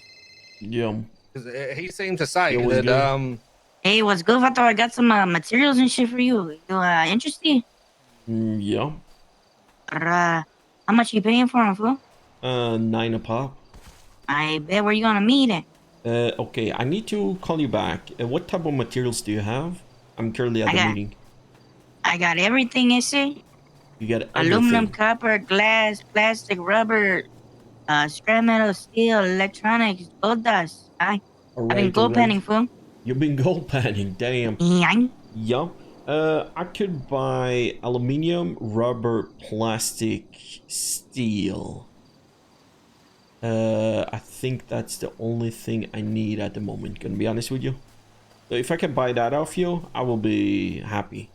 Yeah. Because he seemed to say It was that, good. Hey, what's good, Vato? I got some materials and shit for you. You interested? Yeah. How much you paying for them, fool? 9 a pop. I bet. Where you gonna meet it? Okay, I need to call you back. What type of materials do you have? I'm currently at the meeting. I got everything, I say. You got Aluminum, everything. copper, glass, plastic, rubber, scrap metal, steel, electronics, gold dust. I've been gold panning, fool. You've been gold panning, damn. Yeah. Yeah. I could buy aluminium, rubber, plastic, steel. I think that's the only thing I need at the moment, gonna be honest with you. So if I can buy that off you, I will be happy.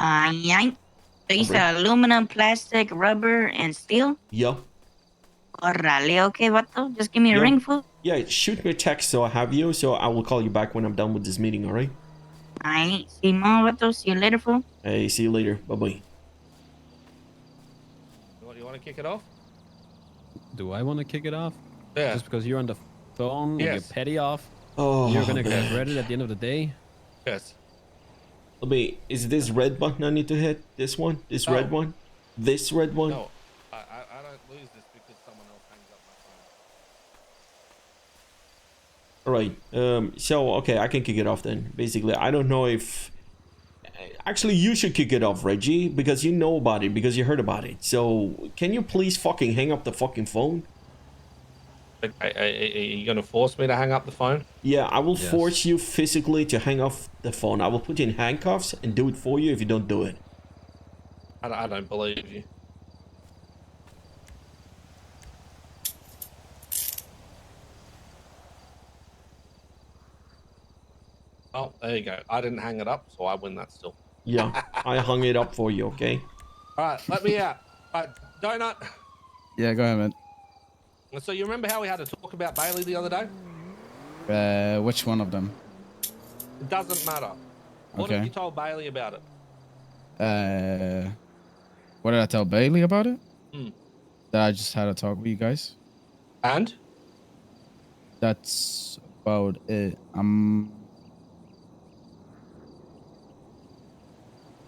Yeah. So you said aluminum, plastic, rubber, and steel? Yeah. Orale, okay, Vato. Just give me a ring, fool. Yeah, shoot me a text so I have you, so I will call you back when I'm done with this meeting, alright? Alright, see you, Vato. See you later, fool. Hey, see you later. Bye-bye. you want to kick it off? Do I want to kick it off? Yeah. Just because you're on the phone, you're petty off. Oh, you're gonna man. regret it at the end of the day. Yes. Is this red button I need to hit? This one? This red one? This red one? No, I don't lose this because someone else hangs up my phone. Alright, so, okay, I can kick it off then. Basically, I don't know if... Actually, you should kick it off, Reggie, because you know about it, because you heard about it. So, can you please fucking hang up the fucking phone? Are you going to force me to hang up the phone? Yeah, I will force you physically to hang off the phone. I will put you in handcuffs and do it for you if you don't do it. I don't believe you. Oh, there you go. I didn't hang it up, so I win that still. Yeah, I hung it up for you, okay? Alright, let me out. Alright, Donut. Yeah, go ahead, man. So you remember how we had to talk about Bailey the other day? Which one of them? It doesn't matter. What have you told Bailey about it? What did I tell Bailey about it? Hmm. That I just had a talk with you guys. And? That's about it. I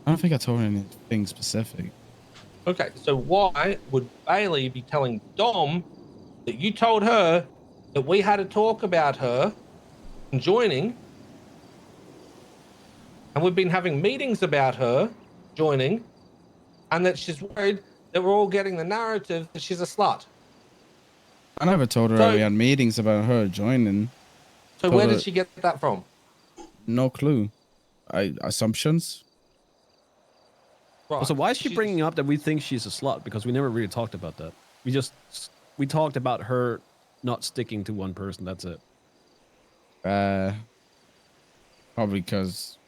don't think I told her anything specific. Okay, so why would Bailey be telling Dom that you told her that we had to talk about her and joining, and we've been having meetings about her joining, and that she's worried that we're all getting the narrative that she's a slut? I never told her we had meetings about her joining. So where did she get that from? No clue. Assumptions. Right. So why is she bringing up that we think she's a slut? Because we never really talked about that. We talked about her not sticking to one person. That's it. Probably because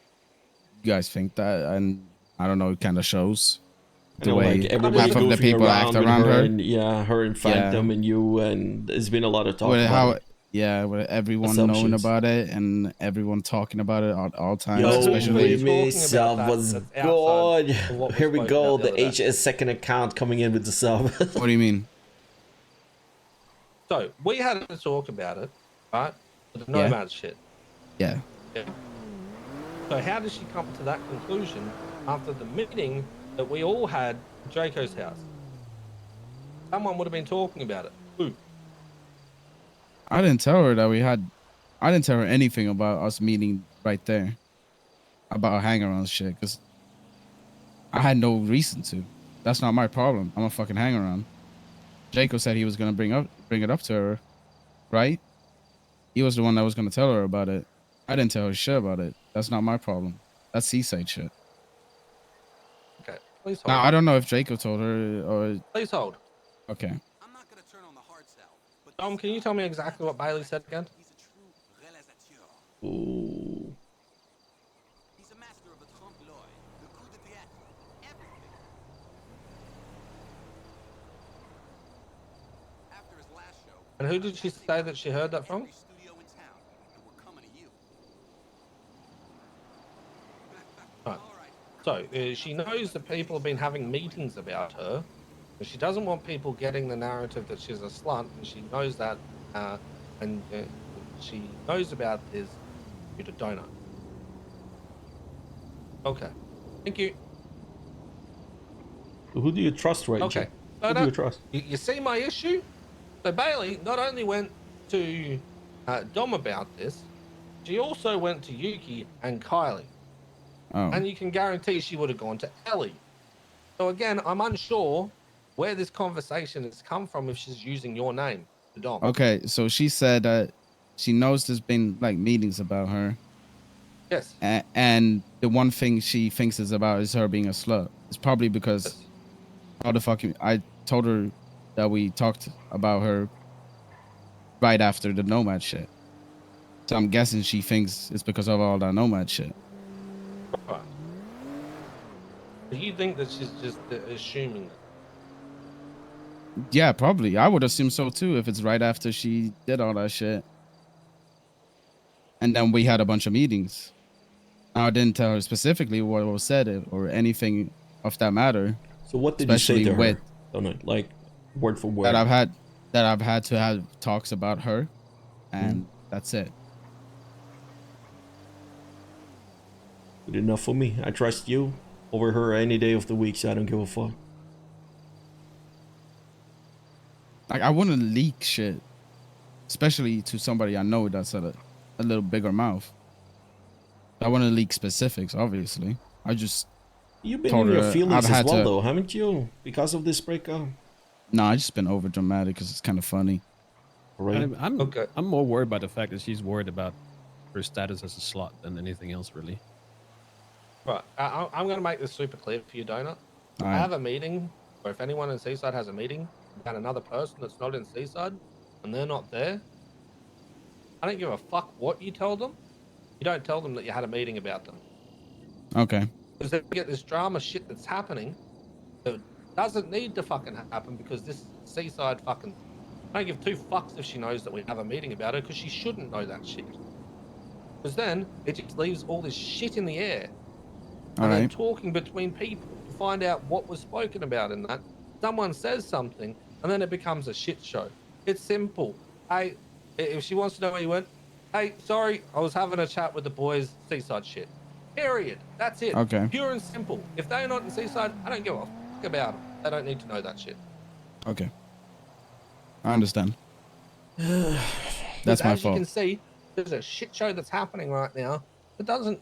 you guys think that, and I don't know, it kind of shows the way like everybody half of the goofing people act with around her. And, yeah, her and Phantom and you, and there's been a lot of talk With about it. Yeah, with everyone knowing about it and everyone talking about it at all times. Yo, especially Remy sub was good. Here we go, the HS second account coming in with the sub. What do you mean? So we had to talk about it, right? The nomad shit. Yeah. Yeah. So how does she come to that conclusion after the meeting that we all had at Draco's house? Someone would have been talking about it. Who? I didn't tell her that we had. I didn't tell her anything about us meeting right there, about hang around shit, because I had no reason to. That's not my problem. I'm a fucking hang around. Jacob said he was gonna bring it up to her, right? He was the one that was gonna tell her about it. I didn't tell her shit about it. That's not my problem. That's seaside shit. Okay, please hold. Now I don't know if Jacob told her or. Please hold. Okay. I'm not gonna turn on the hard sell. But Dom, can you tell me exactly what Bailey said again? he's a true réalisateur. Ooh. He's a master of the trompe-l'oeil, the coup de théâtre, everything. After his last show, And who did she say that she heard that from? every studio in town, and we're coming to you. Right. So she knows that people have been having meetings about her, but she doesn't want people getting the narrative that she's a slut, and she knows that, and she knows about this due to donut. Okay, thank you. Who do you trust, Rachel? Okay, Who do you trust? You see my issue? So Bailey not only went to Dom about this, she also went to Yuki and Kylie. Oh. And you can guarantee she would have gone to Ellie. So again, I'm unsure where this conversation has come from if she's using your name, the Dom. Okay, so she said that she knows there's been like meetings about her. Yes. And the one thing she thinks is about is her being a slut. It's probably because how the fucking I told her that we talked about her right after the Nomad shit. So I'm guessing she thinks it's because of all that Nomad shit. Right. Do you think that she's just assuming that? Yeah, probably. I would assume so too if it's right after she did all that shit. And then we had a bunch of meetings. Now, I didn't tell her specifically what was said or anything of that matter. So what did you say to her? Don't know, like word for word. That I've had to have talks about her, and that's it. Good enough for me. I trust you over her any day of the week, so I don't give a fuck. Like, I wouldn't leak shit, especially to somebody I know that's a little bigger mouth. I wouldn't leak specifics, obviously. I just You've been in your feelings as well, though, haven't you? Because of this breakup. No, I just been over dramatic because it's kind of funny. Right. I'm more worried about the fact that she's worried about her status as a slut than anything else, really. Right. I'm going to make this super clear for you, Donut. If I have a meeting, or if anyone in Seaside has a meeting about another person that's not in Seaside, and they're not there, I don't give a fuck what you tell them. You don't tell them that you had a meeting about them. Okay. Because they get this drama shit that's happening that doesn't need to fucking happen because this Seaside fucking... I don't give two fucks if she knows that we have a meeting about her because she shouldn't know that shit. Because then it just leaves all this shit in the air. And then talking between people to find out what was spoken about in that. Someone says something and then it becomes a shit show. It's simple. Hey, if she wants to know where you went, hey, sorry, I was having a chat with the boys, Seaside shit. Period. That's it. Okay. Pure and simple. If they're not in Seaside, I don't give a fuck about them. They don't need to know that shit. Okay. I understand. That's my fault. As you can see, there's a shit show that's happening right now. It doesn't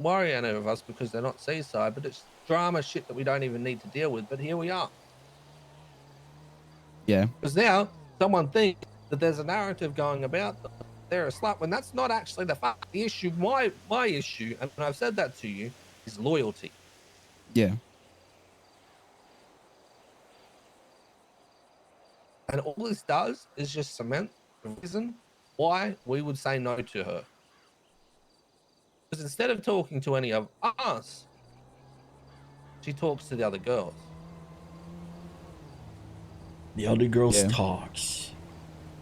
worry any of us because they're not Seaside, but it's drama shit that we don't even need to deal with. But here we are. Yeah. Because now someone thinks that there's a narrative going about them. They're a slut when that's not actually the fuck. The issue, my issue, and I've said that to you, is loyalty. Yeah. And all this does is just cement the reason why we would say no to her. Because instead of talking to any of us, she talks to the other girls. The other girls talks.